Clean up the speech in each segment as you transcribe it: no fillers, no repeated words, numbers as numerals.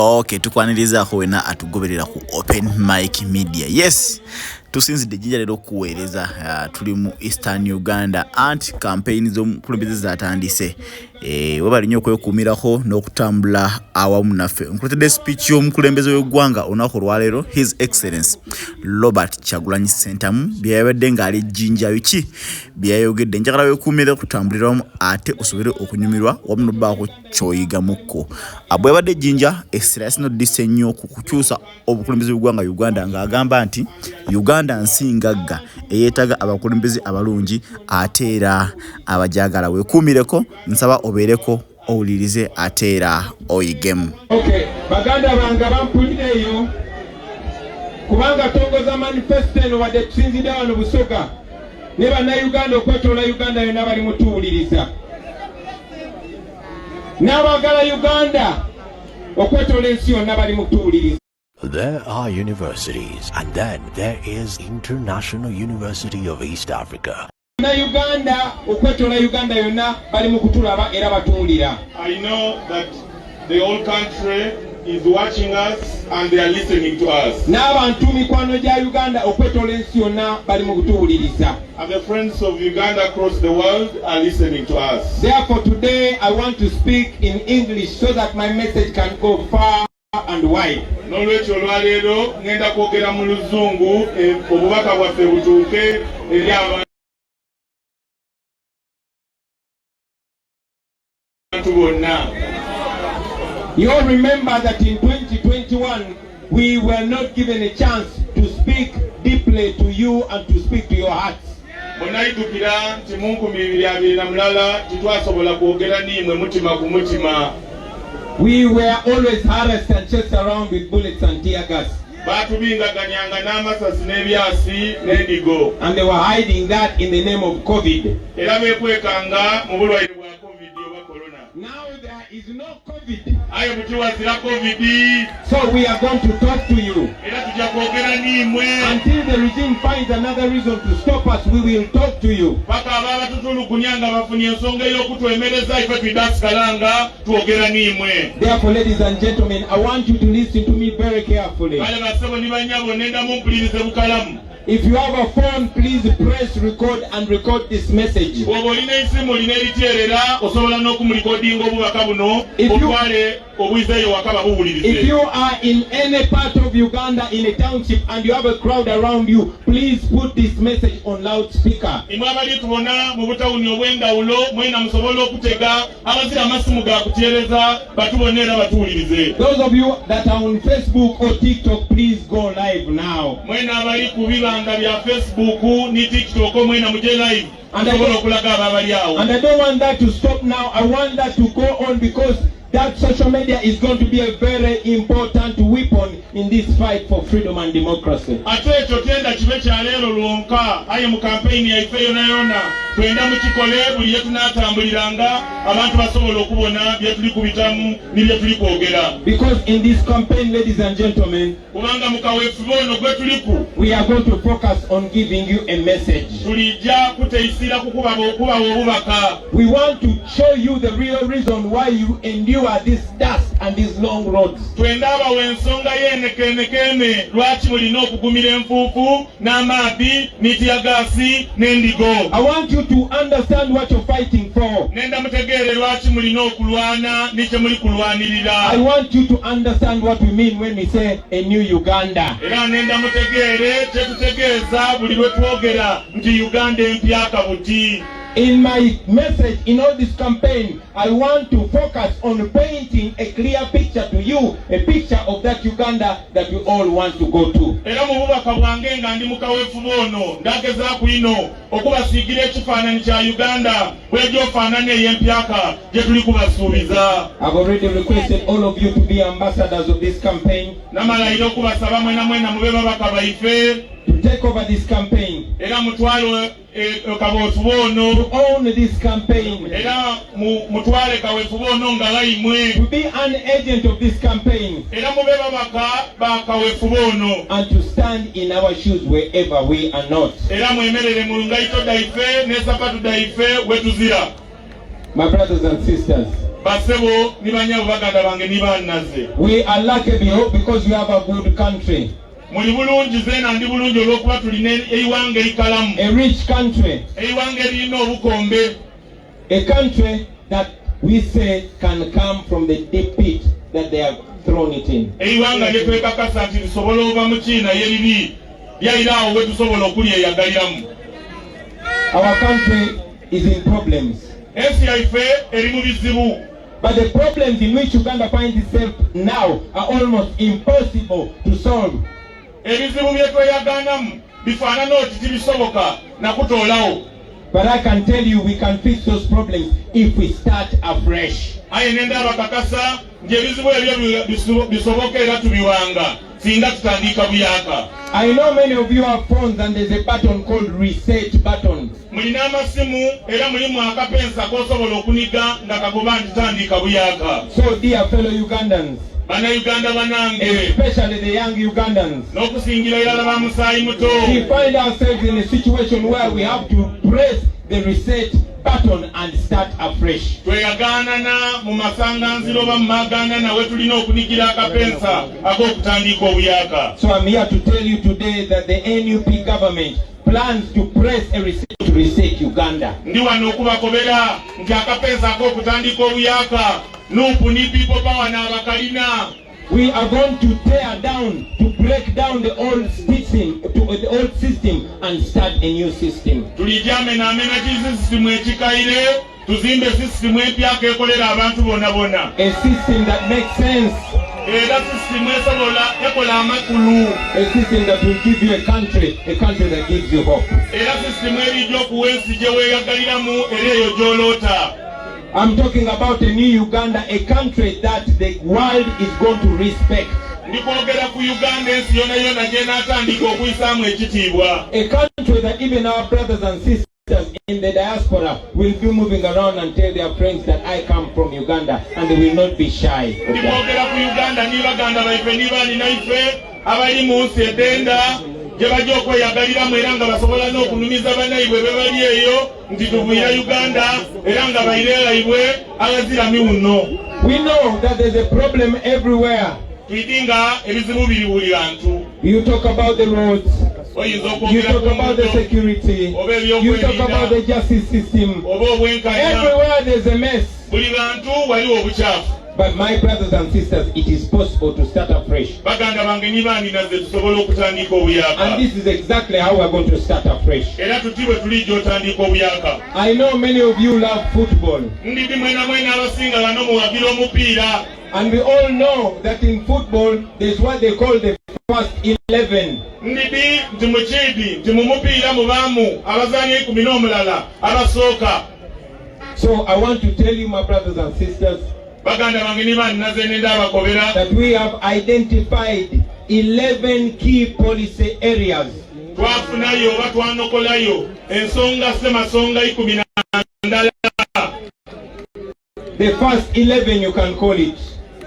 Okay, tukwaniriza ko wena atugoberera ku Open Mic Media. Yes, tusinzidde Jinja lero kuweereza tuli mu Eastern Uganda anti campaign zo kulembeze zatandise. Webali nnyo kwekuumirako n'okutambula awamu naffe. Nkuletedde speech y'omukulembeze w'eggwanga olunaku lwaleero, His Excellency Robert Kyagulanyi Ssentamu byayabadde ng'ali Jinja biki byayogedde. Njagala weekuumire kutambuliramu ate osobole okunyumirwa wamu n'obbaako ky'oyigamukko. Bwe yabadde Jinja Excellency disse nnyo ku kukyusa obukulembeze bw'eggwanga Uganda ng'agamba nti Uganda nsi ngagga eyeetaga abakulembeze abalungi ate era abajagala. Weekuumireko, nsaba obeereko owulirize ate era oyigemu. Okay, baganda bange bampulireyo kubanga tongoza manifesto eno wadde tusinzidde wano Busoga ne bannayuganda okwetoola Uganda yonna bali mutuwuliriza. N'abagala Uganda okwetoola ensi yonna bali mutuwuliriza. There are universities, and then there is International University of East Africa. Uganda okwetoola Uganda yonna bali mu kutulaba era batuwulira. I know that the whole country is watching us and they are listening to us. N'abantu mikwano gya Uganda okwetoola ensi yonna bali mu kutuwuliriza. And the friends of Uganda across the world are listening to us. Therefore today I want to speak in English so that my message can go far and wide. N'olwekyo olwaleero ngenda kwogera mu Luzungu obubaka bwaffe butuuke eri abantu bonna. You all remember that in 2021 we were not given a chance to speak deeply to you and to speak to your hearts. Munayidukira nti mu 2023 titwasobola kwogera n'imwe mutima ku mutima. We were always harassed and chased around with bullets and tear gas. Batubingaganyanga n'amasasi n'ebyasi n'endigo. And they were hiding that in the name of COVID. Era beekwekanga mu bulwaire bwa COVID oba corona. Now there is no COVID. Aye mutiwazira COVID. So we are going to talk to you. Era tujja kwogera n'imwe. Until the regime finds another reason to stop us, we will talk to you. Paka ababa tutulugunya nga bafunye ensonga y'okutwemereza ife twidasikalanga twogera n'imwe. Therefore, ladies and gentlemen, I want you to listen to me very carefully. Bale basebo ni banyabo nenda mumpulirize bukalamu. If you have a phone, please press record and record this message. Bw'oba olina esimu olina eriterera osobola n'okumulikodinga obubaka buno otwale obwizeeyo wakaba buwulirize. If you are in any part of Uganda in a township and you have a crowd around you, please put this message on loudspeaker. Imwe abali tubona mu butawuni obw'endawulo mwena musobola okutega abazira amasimu ga kuteereza batubone era batuwulirize. Those of you that are on Facebook or TikTok, please go live now. Mwena abali ku bibanga bya Facebook ni TikTok mwena muje live. And I don't want that to stop now. I want that to go on because that social media is going to be a very important weapon in this fight for freedom and democracy. Ate ekyo tenda kibe kya leero lwonka aye mu campaign yaife yonna twenda mukikole buli lye tunaatambuliranga abantu basobola okubona bye tuli kubitamu n'ibye tuli kwogera. Because in this campaign, ladies and gentlemen, kubanga mu kaweefube ono gwe tuliku we are going to focus on giving you a message. Tulijja kuteisira kukuba obubaka. We want to show you the real reason why you endure this dust and these long roads. Twenda abawa ensonga y'enekene lwaki mulina okugumira enfuufu n'amaadi n'itiyagaasi n'endigo. I want you to understand what you're fighting for. Nenda mutegeere lwaki mulina okulwana n'ekye muli kulwanirira. I want you to understand what we mean when we say a new Uganda. Era nenda mutegeere kye tutegeeza buli lwe twogera nti Uganda empya kabuti. In my message, in all this campaign, I want to focus on painting a clear picture to you, a picture of that Uganda that we all want to go to. Era mu bubaka bwange nga ndi mu kaweefube ono ndagezaako ino okubasiigira ekifaananyi kya Uganda bw'egyofaanana ey'empyaka gye tuli kubasuubiza. I've already requested all of you to be ambassadors of this campaign. Namalayira okubasaba mwena mube babaka baife. To take over this campaign. Era mutwale kaweefube ono. To own this campaign. Era mutwale kaweefube ono nga bayimwe. To be an agent of this campaign. Era mube babaka ba kaweefube ono. And to stand in our shoes wherever we are not. Era mwemerere mu ngaito daife ne sapatu daife wetuzira. My brothers and sisters. basebo nibanya baganda bange nibanaze. We are lucky because we have a good country. Muli bulungi zena ndi bulungi olwokuba tulina eiwange ikalamu. A rich country. Eiwange lirina obukombe. A country that we say can come from the deep pit that they have thrown it in. Eiwanga lyetwekakasa nti lisobola ova mu Kiina yeribi lyayiraawo we tusobola okulyeyagaliramu. Our country is in problems. Ensi yaife eri mu bizibu. But the problems in which Uganda finds itself now are almost impossible to solve. Ebizibu byetweyaganamu bifaanana oti tibisoboka nakutoolawo. But I can tell you we can fix those problems if we start afresh. Aye nenda abakakasa ng'ebizibu ebyo bisoboka era tubiwanga singa tutandika buyaka. I know many of you have phones and there's a button called reset button. Mulina amasimu era mulimu akapensa k'osobola okuniga nga kagoba nti tandika buyaka. So dear fellow Ugandans, Bannayuganda banange, especially the young Ugandans, n'okusingira irala ba musaayi muto, we find ourselves in a situation where we have to press the reset button and start afresh. Tweyaganana mu masanganziro ba magana we tulina okunigira akapensa ak'okutandika obuyaka. So I'm here to tell you today that the NUP government plans to press a reset to reset Uganda. Ndi wano okubakobera nti akapensa ak'okutandika obuyaka nupu ni people power na abakalina. We are going to tear down, to break down the old system and start a new system. Tulijame na amena system ekikaire tuzimbe system empya akekolera abantu bonna bonna. A system that makes sense. Era system esobola ekola amakulu. A system that will give you a country that gives you hope. Era system erijja okuwensi gye weeyagaliramu era eyo gy'oloota. I'm talking about a new Uganda, a country that the world is going to respect. Ndikwogera ku Uganda ensi yona yona gye naatandika okuyisaamu ekitiibwa. A country that even our brothers and sisters in the diaspora will be moving around and tell their friends that I come from Uganda and they will not be shy. Ndikwogera ku Uganda ni baganda baife ni baani naife abali mu nsi edenda gye bajja okweyagaliramu era nga basobola n'okunumiza bannaibwe be bali eyo nti tuvuira Uganda era nga bayireeraibwe abazira miwuno. We know that there's a problem everywhere. Tuyidinga ebizibu biri buli bantu. You talk about the roads, you talk about the security, you talk about the justice system. Everywhere there's a mess. Buli bantu waliwo obukyafu. But my brothers and sisters, it is possible to start afresh. Baganda bange ni baani nazze tusobola okutandika obuyaka. And this is exactly how we're going to start afresh. Era tutibwe tulijja otandika obuyaka. I know many of you love football. Ndidi mwena mwena abasinga bano muwagira omupiira. And we all know that in football, there's what they call the first 11. Ndidi nti mukidi nti mu mupiira mubaamu abazaani 10 n'omulala abasooka. So I want to tell you, my brothers and sisters, baganda bange ni baani nazze nenda abakobera that we have identified 11 key policy areas. Twafunayo oba twanokolayo ensonga ssemasonga 12. The first 11 you can call it.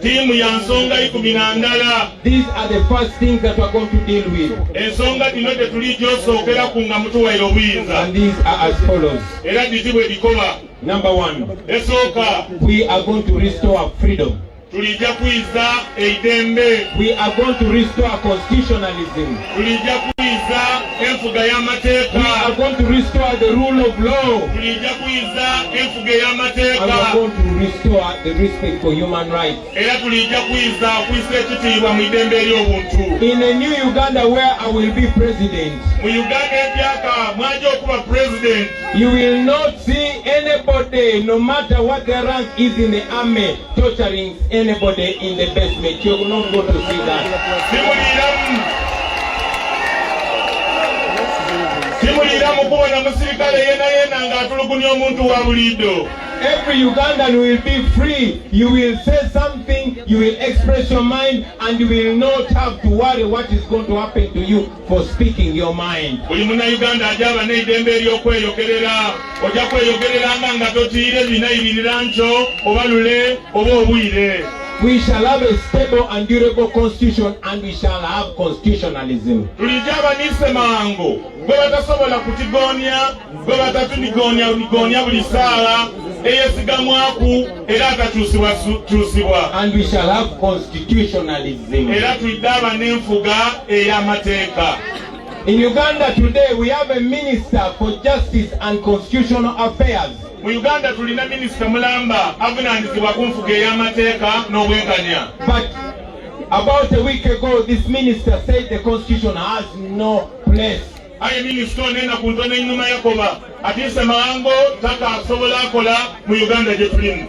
Tiimu ya nsonga 12. These are the first things that we're going to deal with. Ensonga dino tetulijja osookera ku nga mutuwaire obuyinza. And these are as follows. Era ditibwe bikola. Number 1. Esooka. We are going to restore freedom. Tulijja kwiza eidembe. We are going to restore constitutionalism. Tulijja kwiza enfuga y'amateeka. We are going to restore the rule of law. Tulijja kwiza enfuga y'amateeka. And we are going to restore the respect for human rights. Era tulijja kwiza kwisa ekitiibwa mu idembe ery'obuntu. In a new Uganda where I will be president, mu Uganda empyaka mwajja okuba president, you will not see anybody, no matter what their rank is in the army, torturing anybody in the basement. You're not going to see that. Simuliramu kubona musirikale yena ng'atulugunya omuntu wa buliido. Every Ugandan will be free. You will say something, you will express your mind, and you will not have to worry what is going to happen to you for speaking your mind. Buli munnauganda ajaba n'eidembe ery'okweyogerera. Ojja kweyogereranga nga totiire binayirira nco oba lule oba obwire. We shall have a stable and durable constitution, and we shall have constitutionalism. Tulijaba nise mango. Gwe batasobola kutigonya, gwe batatunigonya buli saala, eyesigamwaku era atakyusibwa. And we shall have constitutionalism. Era tulidaba n'enfuga ey'amateeka. In Uganda today we have a minister for justice and constitutional affairs. Mu Uganda tulina minisita mulamba avunaanyizibwa ku nfuga ey'amateeka n'obwenkanya. But about a week ago this minister said the constitution has no place. Aye minisita onena ku ntono ennyuma Yakoba atiise Mawango takaasobola akola mu Uganda gye tulimu.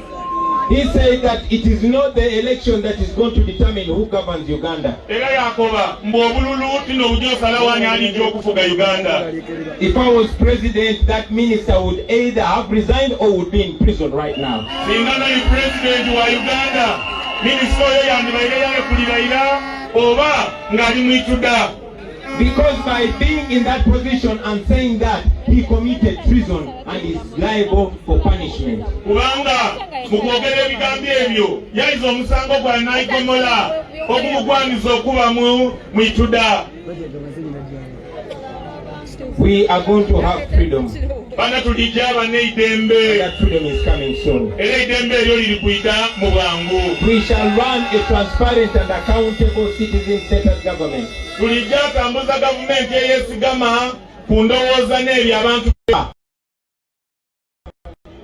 He said that it is not the election that is going to determine who governs Uganda. Era Yakoba mb'obululu tino obujosalawo ani alijja okufuga Uganda. If I was president, that minister would either have resigned or would be in prison right now. Singa nali president wa Uganda, minisita oyo yandibaire yalekuliraira oba ng'ali mwituda. Because by being in that position and saying that, he committed treason and is liable for punishment. Kubanga mukwogera ebigambo ebyo yayiza omusango gwa nayigomola ogumugwaniza okuba mwituda. We are going to have freedom. Bana tulijja abaneidembe. That freedom is coming soon. Era eidembe eryo liri kuyita mu bwangu. We shall run a transparent and accountable citizen-centered government. Tulijja tambuza gavumenti eyeesigama ku ndowooza n'ebyo abantu.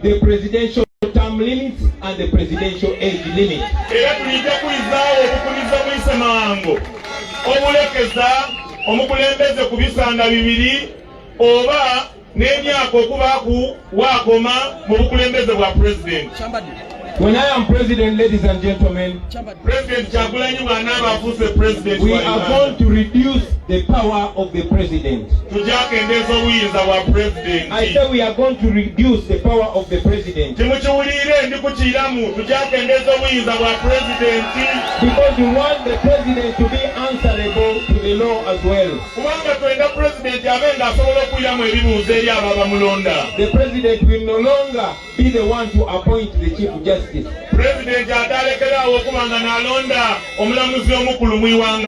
The presidential term limits and the presidential age limit. Era tulijja kuyizaawo obukuliza buyise mawango obulekeza omukulembeze ku bisanda bibiri oba n'emyaka okubaku wakoma mu bukulembeze bwa president. When I am president, ladies and gentlemen, President Kyagulanyi bw'anaaba afuuse president we are going to reduce the power of the president. Tujakendeeza obuyinza bwa president. I say we are going to reduce the power of the president. Timukiwulire ndi kukiiramu tujakendeeza obuyinza bwa president. Because we want the president to be answerable to the law as well. Kubanga twenda president abe ng'asobola okuyiramu ebibuuzo eri abo abamulonda. The president will no longer be the one to appoint the chief justice. President atalekerawo okuba nga n'alonda omulamuzi omukulu mu iwanga.